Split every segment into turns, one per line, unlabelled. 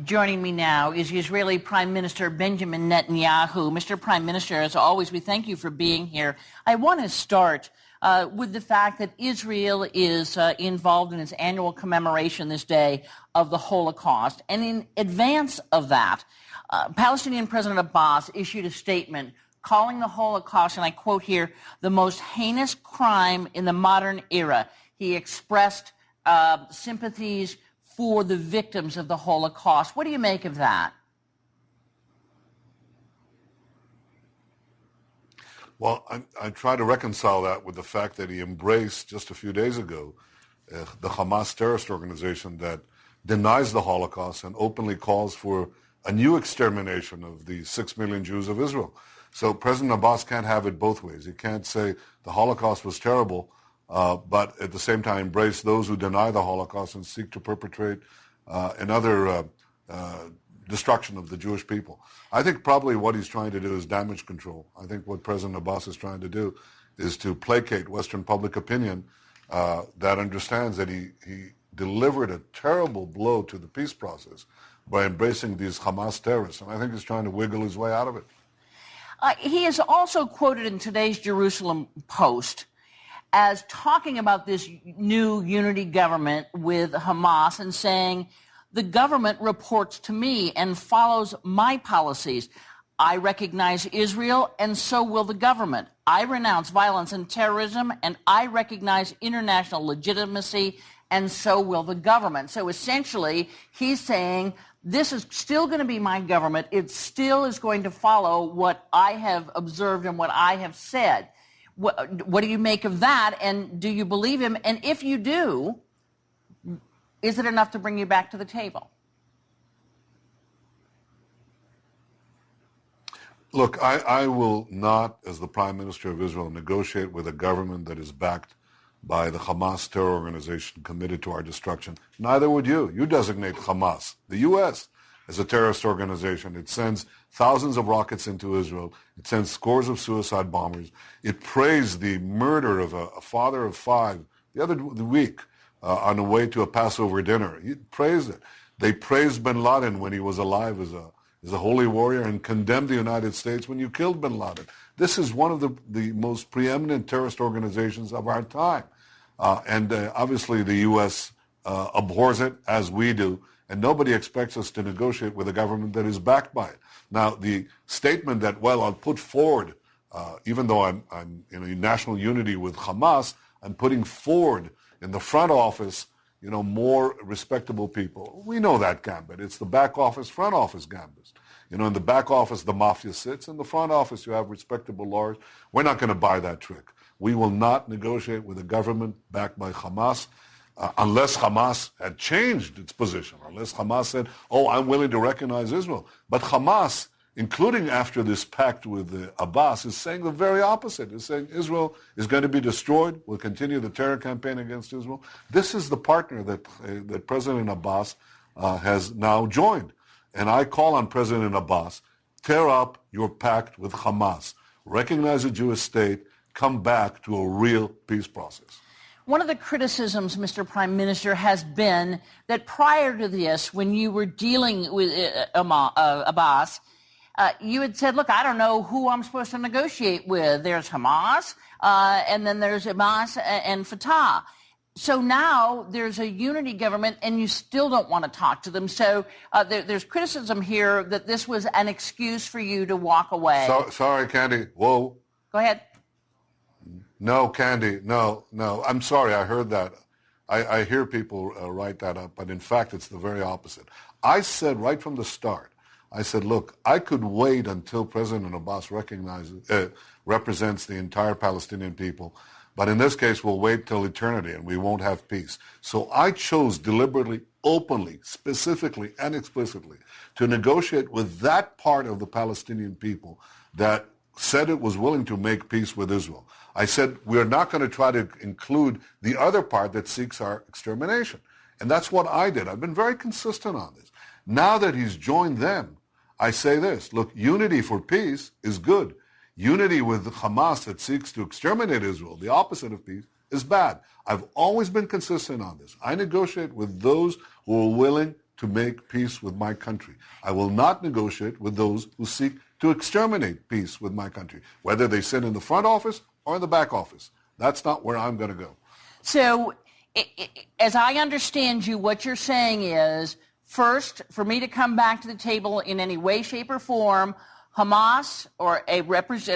Joining me now is Israeli Prime Minister Benjamin Netanyahu. Mr. Prime Minister, as always, we thank you for being here. I want to start with the fact that Israel is involved in its annual commemoration this day of the Holocaust. And in advance of that, Palestinian President Abbas issued a statement calling the Holocaust, and I quote here, the most heinous crime in the modern era. He expressed sympathies for the victims of the Holocaust. What do you make of that?
Well, I try to reconcile that with the fact that he embraced just a few days ago the Hamas terrorist organization that denies the Holocaust and openly calls for a new extermination of the 6 million Jews of Israel. So President Abbas can't have it both ways. He can't say the Holocaust was terrible, but at the same time embrace those who deny the Holocaust and seek to perpetrate another destruction of the Jewish people. I think probably what he's trying to do is damage control. I think what President Abbas is trying to do is to placate Western public opinion that understands that he delivered a terrible blow to the peace process by embracing these Hamas terrorists, and I think he's trying to wiggle his way out of it.
He is also quoted in today's Jerusalem Post as talking about this new unity government with Hamas and saying, the government reports to me and follows my policies. I recognize Israel, and so will the government. I renounce violence and terrorism, and I recognize international legitimacy, and so will the government. So essentially, he's saying, this is still going to be my government. It still is going to follow what I have observed and what I have said. What do you make of that, and do you believe him? And if you do, is it enough to bring you back to the table?
Look, I will not, as the Prime Minister of Israel, negotiate with a government that is backed by the Hamas terror organization committed to our destruction. Neither would you. You designate Hamas, the U.S., as a terrorist organization. It sends thousands of rockets into Israel. It sends scores of suicide bombers. It praised the murder of a father of 5 the other week on the way to a Passover dinner. He praised it. They praised bin Laden when he was alive as a holy warrior and condemned the United States when you killed bin Laden. This is one of the most preeminent terrorist organizations of our time. And obviously the U.S. Abhors it, as we do. And nobody expects us to negotiate with a government that is backed by it. Now, the statement that, well, I'll put forward, even though I'm in national unity with Hamas, I'm putting forward in the front office, more respectable people. We know that gambit. It's the back office, front office gambit. In the back office, the mafia sits. In the front office, you have respectable lawyers. We're not going to buy that trick. We will not negotiate with a government backed by Hamas. Unless Hamas had changed its position, unless Hamas said, I'm willing to recognize Israel. But Hamas, including after this pact with Abbas, is saying the very opposite. It's saying Israel is going to be destroyed. We'll continue the terror campaign against Israel. This is the partner that President Abbas has now joined. And I call on President Abbas, tear up your pact with Hamas. Recognize a Jewish state. Come back to a real peace process.
One of the criticisms, Mr. Prime Minister, has been that prior to this, when you were dealing with Abbas, you had said, look, I don't know who I'm supposed to negotiate with. There's Hamas, and then there's Hamas and Fatah. So now there's a unity government, and you still don't want to talk to them. So there's criticism here that this was an excuse for you to walk away.
Sorry, Candy. Whoa.
Go ahead.
No, Candy, no. I'm sorry, I heard that. I hear people write that up, but in fact, it's the very opposite. I said right from the start, I said, look, I could wait until President Abbas represents the entire Palestinian people, but in this case, we'll wait till eternity and we won't have peace. So I chose deliberately, openly, specifically, and explicitly to negotiate with that part of the Palestinian people that said it was willing to make peace with Israel. I said, we're not going to try to include the other part that seeks our extermination. And that's what I did. I've been very consistent on this. Now that he's joined them, I say this, look, unity for peace is good. Unity with Hamas that seeks to exterminate Israel, the opposite of peace, is bad. I've always been consistent on this. I negotiate with those who are willing to make peace with my country. I will not negotiate with those who seek to exterminate peace with my country, whether they sit in the front office or in the back office. That's not where I'm going to go.
So, as I understand you, what you're saying is, first, for me to come back to the table in any way, shape, or form, Hamas or a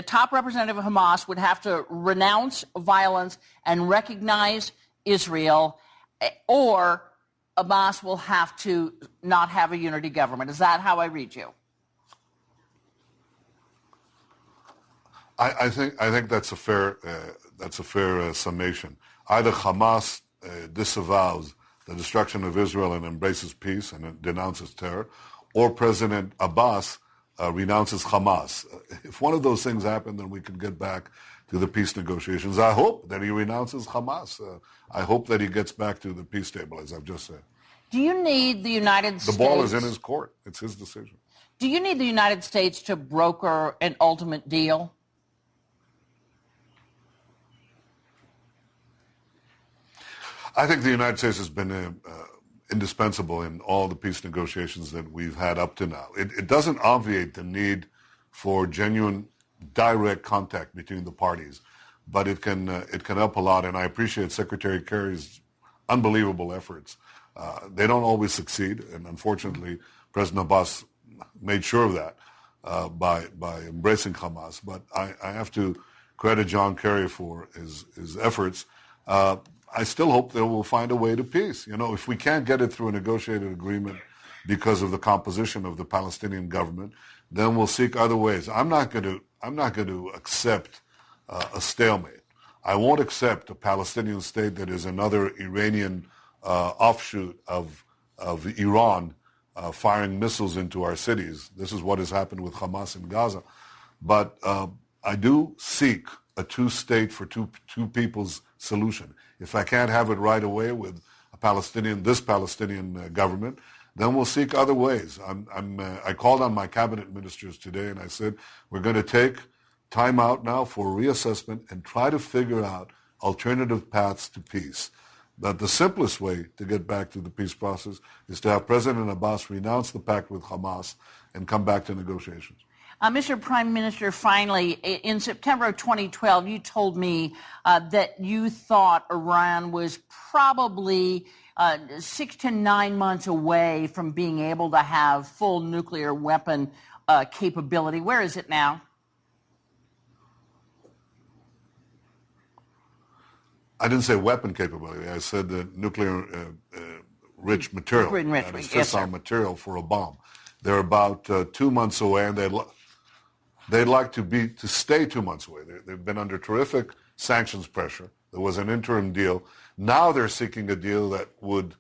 top representative of Hamas would have to renounce violence and recognize Israel, or Abbas will have to not have a unity government. Is that how I read you?
I think that's a fair summation. Either Hamas disavows the destruction of Israel and embraces peace and denounces terror, or President Abbas renounces Hamas. If one of those things happen, then we could get back to the peace negotiations. I hope that he renounces Hamas. I hope that he gets back to the peace table, as I've just said.
Do you need the United States...
The ball is in his court. It's his decision.
Do you need the United States to broker an ultimate deal?
I think the United States has been indispensable in all the peace negotiations that we've had up to now. It doesn't obviate the need for genuine direct contact between the parties, but it can help a lot, and I appreciate Secretary Kerry's unbelievable efforts. They don't always succeed, and unfortunately, President Abbas made sure of that by embracing Hamas. But I have to credit John Kerry for his efforts. I still hope that we'll find a way to peace. You know, if we can't get it through a negotiated agreement because of the composition of the Palestinian government, then we'll seek other ways. I'm not going to accept a stalemate. I won't accept a Palestinian state that is another Iranian offshoot of Iran firing missiles into our cities. This is what has happened with Hamas in Gaza. But I do seek a two-state for two peoples solution. If I can't have it right away with this Palestinian government, then we'll seek other ways. I called on my cabinet ministers today and I said, we're going to take time out now for reassessment and try to figure out alternative paths to peace. That the simplest way to get back to the peace process is to have President Abbas renounce the pact with Hamas and come back to negotiations.
Mr. Prime Minister, finally, in September of 2012, you told me that you thought Iran was probably 6 to 9 months away from being able to have full nuclear weapon capability. Where is it now?
I didn't say weapon capability. I said the nuclear-rich material, fissile material for a bomb. They're about 2 months away, and they'd like to stay 2 months away. They've been under terrific sanctions pressure. There was an interim deal. Now they're seeking a deal that would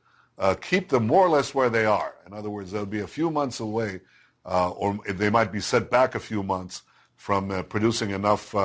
keep them more or less where they are. In other words, they'll be a few months away, or they might be set back a few months from producing enough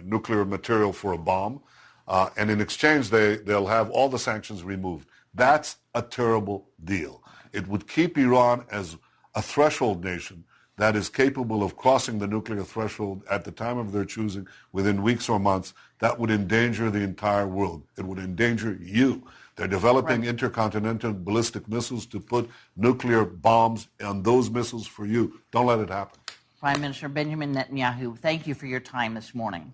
nuclear material for a bomb. And in exchange, they'll have all the sanctions removed. That's a terrible deal. It would keep Iran as a threshold nation that is capable of crossing the nuclear threshold at the time of their choosing within weeks or months. That would endanger the entire world. It would endanger you. They're developing intercontinental ballistic missiles to put nuclear bombs on those missiles for you. Don't let it happen.
Prime Minister Benjamin Netanyahu, thank you for your time this morning.